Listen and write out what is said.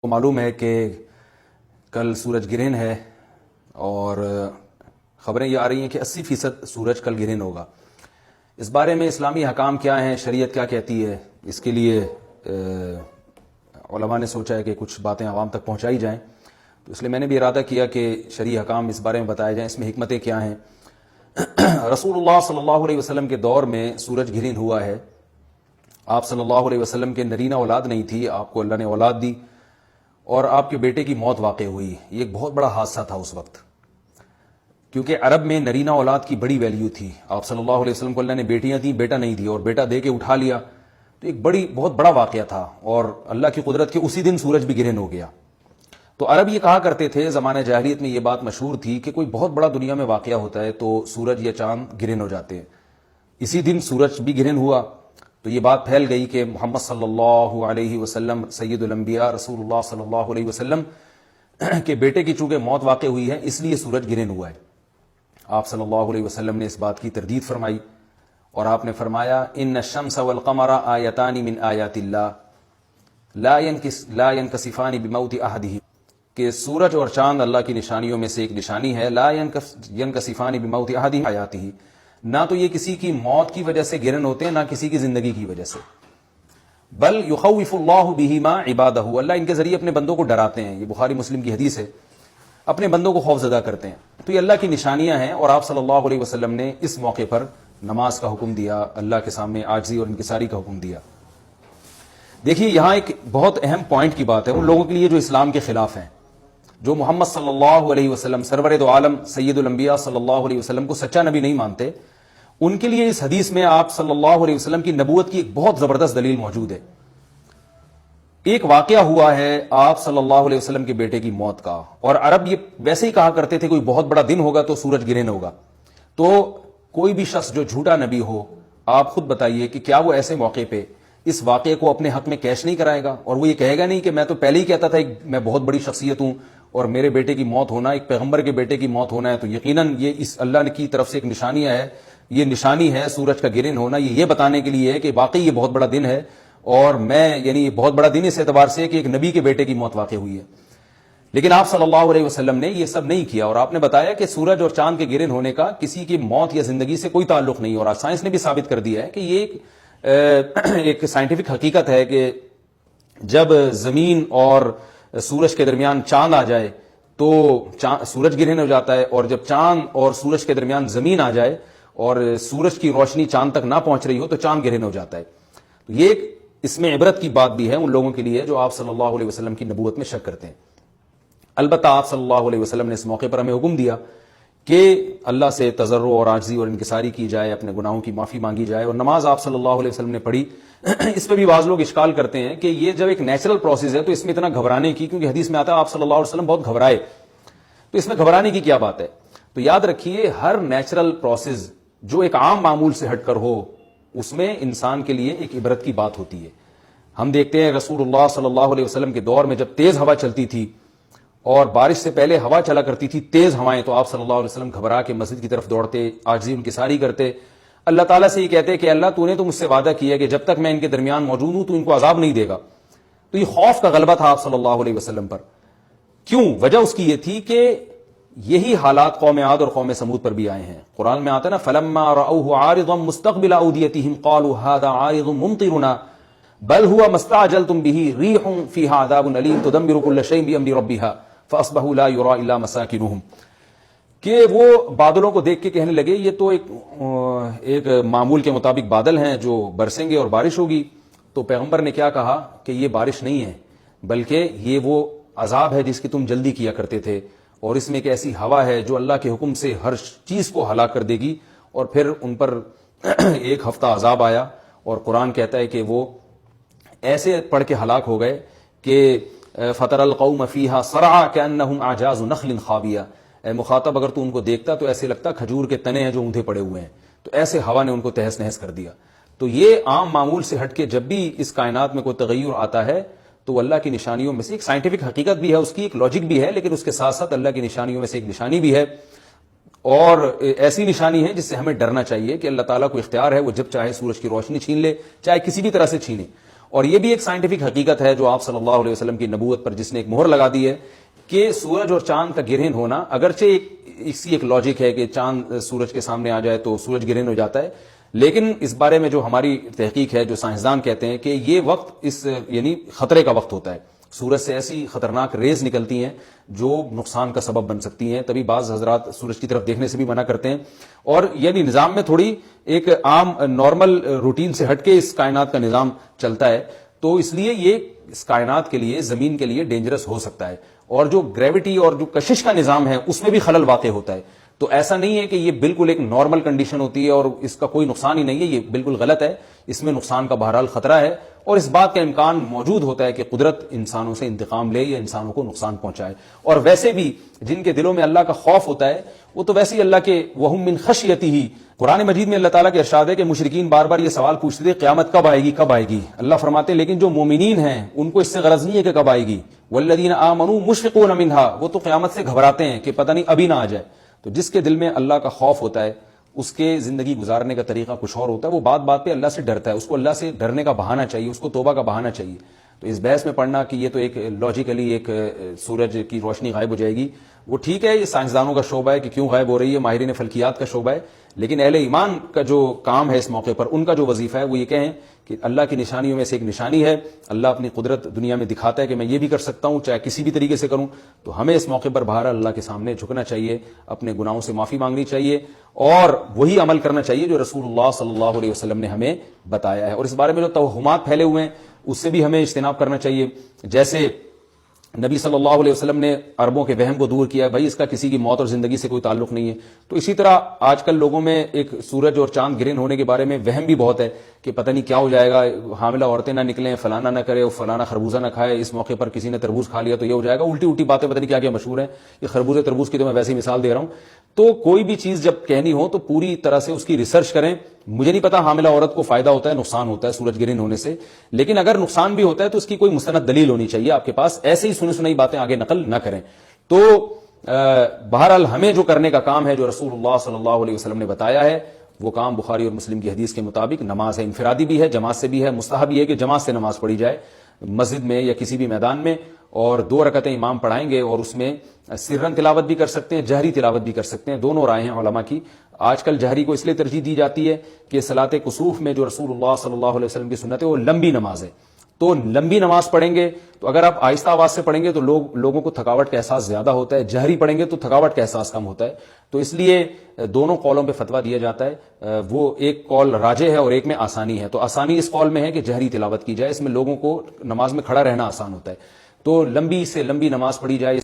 کو معلوم ہے کہ کل سورج گرہن ہے اور خبریں یہ آ رہی ہیں کہ 80% سورج کل گرہن ہوگا۔ اس بارے میں اسلامی حکام کیا ہیں، شریعت کیا کہتی ہے، اس کے لیے علماء نے سوچا ہے کہ کچھ باتیں عوام تک پہنچائی جائیں، تو اس لیے میں نے بھی ارادہ کیا کہ شرعی حکام اس بارے میں بتائے جائیں، اس میں حکمتیں کیا ہیں۔ رسول اللہ صلی اللہ علیہ وسلم کے دور میں سورج گرہن ہوا ہے۔ آپ صلی اللہ علیہ وسلم کے نرینہ اولاد نہیں تھی، آپ کو اللہ نے اولاد دی اور آپ کے بیٹے کی موت واقع ہوئی۔ یہ ایک بہت بڑا حادثہ تھا اس وقت، کیونکہ عرب میں نرینہ اولاد کی بڑی ویلیو تھی۔ آپ صلی اللہ علیہ وسلم کو اللہ نے بیٹیاں دیں، بیٹا نہیں دی، اور بیٹا دے کے اٹھا لیا، تو ایک بہت بڑا واقعہ تھا، اور اللہ کی قدرت کے اسی دن سورج بھی گرہن ہو گیا۔ تو عرب یہ کہا کرتے تھے، زمانہ جاہلیت میں یہ بات مشہور تھی کہ کوئی بہت بڑا دنیا میں واقعہ ہوتا ہے تو سورج یا چاند گرہن ہو جاتے ہیں۔ اسی دن سورج بھی گرہن ہوا، تو یہ بات پھیل گئی کہ محمد صلی اللہ علیہ وسلم سید الانبیاء رسول اللہ صلی اللہ علیہ وسلم کے بیٹے کی چونکہ موت واقع ہوئی ہے، اس لیے سورج گرہن ہوا ہے۔ آپ صلی اللہ علیہ وسلم نے اس بات کی تردید فرمائی، اور آپ نے فرمایا ان الشمس والقمر آیتان من آیات اللہ لا ينکسفان بموت احدہما، کہ سورج اور چاند اللہ کی نشانیوں میں سے ایک نشانی ہے، لا ينکسفان بموت احدہما آیاتہ، نہ تو یہ کسی کی موت کی وجہ سے گرہن ہوتے ہیں، نہ کسی کی زندگی کی وجہ سے، بل یخوف اللہ بہما عبادہ، اللہ ان کے ذریعے اپنے بندوں کو ڈراتے ہیں۔ یہ بخاری مسلم کی حدیث ہے، اپنے بندوں کو خوف زدہ کرتے ہیں۔ تو یہ اللہ کی نشانیاں ہیں، اور آپ صلی اللہ علیہ وسلم نے اس موقع پر نماز کا حکم دیا، اللہ کے سامنے عاجزی اور انکساری کا حکم دیا۔ دیکھیے یہاں ایک بہت اہم پوائنٹ کی بات ہے ان لوگوں کے لیے جو اسلام کے خلاف ہیں، جو محمد صلی اللہ علیہ وسلم سرور دو عالم سید الانبیاء صلی اللہ علیہ وسلم کو سچا نبی نہیں مانتے، ان کے لیے اس حدیث میں آپ صلی اللہ علیہ وسلم کی نبوت کی ایک بہت زبردست دلیل موجود ہے۔ ایک واقعہ ہوا ہے آپ صلی اللہ علیہ وسلم کے بیٹے کی موت کا، اور عرب یہ ویسے ہی کہا کرتے تھے کوئی بہت بڑا دن ہوگا تو سورج گرہن ہوگا۔ تو کوئی بھی شخص جو جھوٹا نبی ہو، آپ خود بتائیے کہ کیا وہ ایسے موقع پہ اس واقعے کو اپنے حق میں کیش نہیں کرائے گا، اور وہ یہ کہے گا نہیں کہ میں تو پہلے ہی کہتا تھا میں بہت بڑی شخصیت ہوں، اور میرے بیٹے کی موت ہونا، ایک پیغمبر کے بیٹے کی موت ہونا ہے تو یقیناً یہ اس اللہ کی طرف سے ایک نشانیاں ہے، یہ نشانی ہے سورج کا گرہن ہونا، یہ بتانے کے لیے ہے کہ واقعی یہ بہت بڑا دن ہے، اور یعنی یہ بہت بڑا دن اس اعتبار سے کہ ایک نبی کے بیٹے کی موت واقع ہوئی ہے۔ لیکن آپ صلی اللہ علیہ وسلم نے یہ سب نہیں کیا، اور آپ نے بتایا کہ سورج اور چاند کے گرہن ہونے کا کسی کی موت یا زندگی سے کوئی تعلق نہیں، اور آج سائنس نے بھی ثابت کر دیا ہے کہ یہ ایک سائنٹیفک حقیقت ہے کہ جب زمین اور سورج کے درمیان چاند آ جائے تو سورج گرہن ہو جاتا ہے، اور جب چاند اور سورج کے درمیان زمین آ جائے اور سورج کی روشنی چاند تک نہ پہنچ رہی ہو تو چاند گرہن ہو جاتا ہے۔ تو یہ اس میں عبرت کی بات بھی ہے ان لوگوں کے لیے جو آپ صلی اللہ علیہ وسلم کی نبوت میں شک کرتے ہیں۔ البتہ آپ صلی اللہ علیہ وسلم نے اس موقع پر ہمیں حکم دیا کہ اللہ سے تضرع اور عاجزی اور انکساری کی جائے، اپنے گناہوں کی معافی مانگی جائے، اور نماز آپ صلی اللہ علیہ وسلم نے پڑھی۔ اس پہ بھی بعض لوگ اشکال کرتے ہیں کہ یہ جب ایک نیچرل پروسیس ہے تو اس میں اتنا گھبرانے کی، کیونکہ حدیث میں آتا ہے آپ صلی اللہ علیہ وسلم بہت گھبرائے، تو اس میں گھبرانے کی کیا بات ہے؟ تو یاد رکھیے ہر نیچرل پروسیس جو ایک عام معمول سے ہٹ کر ہو، اس میں انسان کے لیے ایک عبرت کی بات ہوتی ہے۔ ہم دیکھتے ہیں رسول اللہ صلی اللہ علیہ وسلم کے دور میں جب تیز ہوا چلتی تھی اور بارش سے پہلے ہوا چلا کرتی تھی تیز ہوائیں، تو آپ صلی اللہ علیہ وسلم گھبرا کے مسجد کی طرف دوڑتے، عاجزی انکساری کرتے، اللہ تعالیٰ سے یہ کہتے کہ اللہ تو نے تو مجھ سے وعدہ کیا کہ جب تک میں ان کے درمیان موجود ہوں تو ان کو عذاب نہیں دے گا۔ تو یہ خوف کا غلبہ تھا آپ صلی اللہ علیہ وسلم پر۔ کیوں؟ وجہ اس کی یہ تھی کہ یہی حالات قوم عاد اور قوم سمود پر بھی آئے ہیں۔ قرآن میں آتا ہے نا فَلَمَّا رَأَوْهُ عَارِضًا مُسْتَقْبِلَ أَوْدِيَتِهِمْ قَالُوا هَذَا عَارِضٌ مُمْطِرُنَا بل هو ما استعجلتم به ريح فيها عذاب أليم تدمر كل شيء بأمر ربها فأصبحوا لا يرى إلا مساكنهم، کہ وہ بادلوں کو دیکھ کے کہنے لگے یہ تو ایک معمول کے مطابق بادل ہیں جو برسیں گے اور بارش ہوگی۔ تو پیغمبر نے کیا کہا کہ یہ بارش نہیں ہے بلکہ یہ وہ عذاب ہے جس کی تم جلدی کیا کرتے تھے، اور اس میں ایک ایسی ہوا ہے جو اللہ کے حکم سے ہر چیز کو ہلاک کر دے گی۔ اور پھر ان پر ایک ہفتہ عذاب آیا، اور قرآن کہتا ہے کہ وہ ایسے پڑھ کے ہلاک ہو گئے کہ فَتَرَى الْقَوْمَ فِيهَا صَرْعَىٰ كَأَنَّهُمْ أَعْجَازُ نَخْلٍ خَاوِيَةٍ، اے مخاطب اگر تو ان کو دیکھتا تو ایسے لگتا کھجور کے تنے ہیں جو اوندھے پڑے ہوئے ہیں، تو ایسے ہوا نے ان کو تہس نہس کر دیا۔ تو یہ عام معمول سے ہٹ کے جب بھی اس کائنات میں کوئی تغیر آتا ہے تو اللہ کی نشانیوں میں سے ایک سائنٹیفک حقیقت بھی ہے، اس کی ایک لاجک بھی ہے، لیکن اس کے ساتھ ساتھ اللہ کی نشانیوں میں سے ایک نشانی بھی ہے، اور ایسی نشانی ہے جس سے ہمیں ڈرنا چاہیے کہ اللہ تعالیٰ کو اختیار ہے، وہ جب چاہے سورج کی روشنی چھین لے، چاہے کسی بھی طرح سے چھینے۔ اور یہ بھی ایک سائنٹیفک حقیقت ہے جو آپ صلی اللہ علیہ وسلم کی نبوت پر جس نے ایک مہر لگا دی ہے کہ سورج اور چاند کا گرہن ہونا، اگرچہ اسی ایک لاجک ہے کہ چاند سورج کے سامنے آ جائے تو سورج گرہن ہو جاتا ہے، لیکن اس بارے میں جو ہماری تحقیق ہے، جو سائنسدان کہتے ہیں کہ یہ وقت اس یعنی خطرے کا وقت ہوتا ہے، سورج سے ایسی خطرناک ریز نکلتی ہیں جو نقصان کا سبب بن سکتی ہیں، تبھی بعض حضرات سورج کی طرف دیکھنے سے بھی منع کرتے ہیں، اور یعنی نظام میں تھوڑی ایک عام نارمل روٹین سے ہٹ کے اس کائنات کا نظام چلتا ہے، تو اس لیے یہ اس کائنات کے لیے، زمین کے لیے ڈینجرس ہو سکتا ہے، اور جو گریوٹی اور جو کشش کا نظام ہے اس میں بھی خلل واقع ہوتا ہے، تو ایسا نہیں ہے کہ یہ بالکل ایک نارمل کنڈیشن ہوتی ہے اور اس کا کوئی نقصان ہی نہیں ہے، یہ بالکل غلط ہے، اس میں نقصان کا بہرحال خطرہ ہے، اور اس بات کا امکان موجود ہوتا ہے کہ قدرت انسانوں سے انتقام لے یا انسانوں کو نقصان پہنچائے، اور ویسے بھی جن کے دلوں میں اللہ کا خوف ہوتا ہے وہ تو ویسے ہی اللہ کے وہم من خشیتہ ہی، قرآن مجید میں اللہ تعالیٰ کے ارشاد ہے کہ مشرکین بار بار یہ سوال پوچھتے تھے قیامت کب آئے گی کب آئے گی، اللہ فرماتے ہیں لیکن جو مومنین ہیں ان کو اس سے غرض نہیں ہے کہ کب آئے گی، والذین آمنوا مشفقون منہا، وہ تو قیامت سے گھبراتے ہیں کہ پتہ نہیں ابھی نہ آ جائے، تو جس کے دل میں اللہ کا خوف ہوتا ہے اس کے زندگی گزارنے کا طریقہ کچھ اور ہوتا ہے، وہ بات بات پہ اللہ سے ڈرتا ہے، اس کو اللہ سے ڈرنے کا بہانہ چاہیے، اس کو توبہ کا بہانہ چاہیے، تو اس بحث میں پڑھنا کہ یہ تو ایک لاجیکلی ایک سورج کی روشنی غائب ہو جائے گی، وہ ٹھیک ہے، یہ سائنسدانوں کا شعبہ ہے کہ کیوں غائب ہو رہی ہے، ماہرین فلکیات کا شعبہ ہے، لیکن اہل ایمان کا جو کام ہے اس موقع پر، ان کا جو وظیفہ ہے وہ یہ کہیں کہ اللہ کی نشانیوں میں سے ایک نشانی ہے، اللہ اپنی قدرت دنیا میں دکھاتا ہے کہ میں یہ بھی کر سکتا ہوں چاہے کسی بھی طریقے سے کروں، تو ہمیں اس موقع پر بہرحال اللہ کے سامنے جھکنا چاہیے، اپنے گناہوں سے معافی مانگنی چاہیے، اور وہی عمل کرنا چاہیے جو رسول اللہ صلی اللہ علیہ وسلم نے ہمیں بتایا ہے، اور اس بارے میں جو توہمات پھیلے ہوئے ہیں اس سے بھی ہمیں اجتناب کرنا چاہیے، جیسے نبی صلی اللہ علیہ وسلم نے عربوں کے وہم کو دور کیا، بھائی اس کا کسی کی موت اور زندگی سے کوئی تعلق نہیں ہے، تو اسی طرح آج کل لوگوں میں ایک سورج اور چاند گرہن ہونے کے بارے میں وہم بھی بہت ہے کہ پتہ نہیں کیا ہو جائے گا، حاملہ عورتیں نہ نکلیں، فلانا نہ کرے، فلانا خربوزہ نہ کھائے، اس موقع پر کسی نے تربوز کھا لیا تو یہ ہو جائے گا، الٹی الٹی باتیں پتہ نہیں کیا کیا مشہور ہیں، یہ خربوزے تربوز کی تو میں ویسے ہی مثال دے رہا ہوں، تو کوئی بھی چیز جب کہنی ہو تو پوری طرح سے اس کی ریسرچ کریں، مجھے نہیں پتا حاملہ عورت کو فائدہ ہوتا ہے نقصان ہوتا ہے سورج گرہن ہونے سے، لیکن اگر نقصان بھی ہوتا ہے تو اس کی کوئی مستند دلیل ہونی چاہیے آپ کے پاس، ایسے ہی سنی سنائی باتیں آگے نقل نہ کریں، تو بہرحال ہمیں جو کرنے کا کام ہے جو رسول اللہ صلی اللہ علیہ وسلم نے بتایا ہے وہ کام بخاری اور مسلم کی حدیث کے مطابق نماز ہے، انفرادی بھی ہے، جماعت سے بھی ہے، مستحب یہ ہے کہ جماعت سے نماز پڑھی جائے مسجد میں یا کسی بھی میدان میں، اور 2 رکعتیں امام پڑھائیں گے اور اس میں سرن تلاوت بھی کر سکتے ہیں، جہری تلاوت بھی کر سکتے ہیں، دونوں رائے ہیں علماء کی، آج کل جہری کو اس لیے ترجیح دی جاتی ہے کہ صلاۃ کسوف میں جو رسول اللہ صلی اللہ علیہ وسلم کی سنت ہے وہ لمبی نماز ہے، تو لمبی نماز پڑھیں گے تو اگر آپ آہستہ آواز سے پڑھیں گے تو لوگوں کو تھکاوٹ کا احساس زیادہ ہوتا ہے، جہری پڑھیں گے تو تھکاوٹ کا احساس کم ہوتا ہے، تو اس لیے دونوں قولوں پہ فتویٰ دیا جاتا ہے، وہ ایک قول راجح ہے اور ایک میں آسانی ہے، تو آسانی اس قول میں ہے کہ جہری تلاوت کی جائے، اس میں لوگوں کو نماز میں کھڑا رہنا آسان ہوتا ہے، تو لمبی سے لمبی نماز پڑھی جائے۔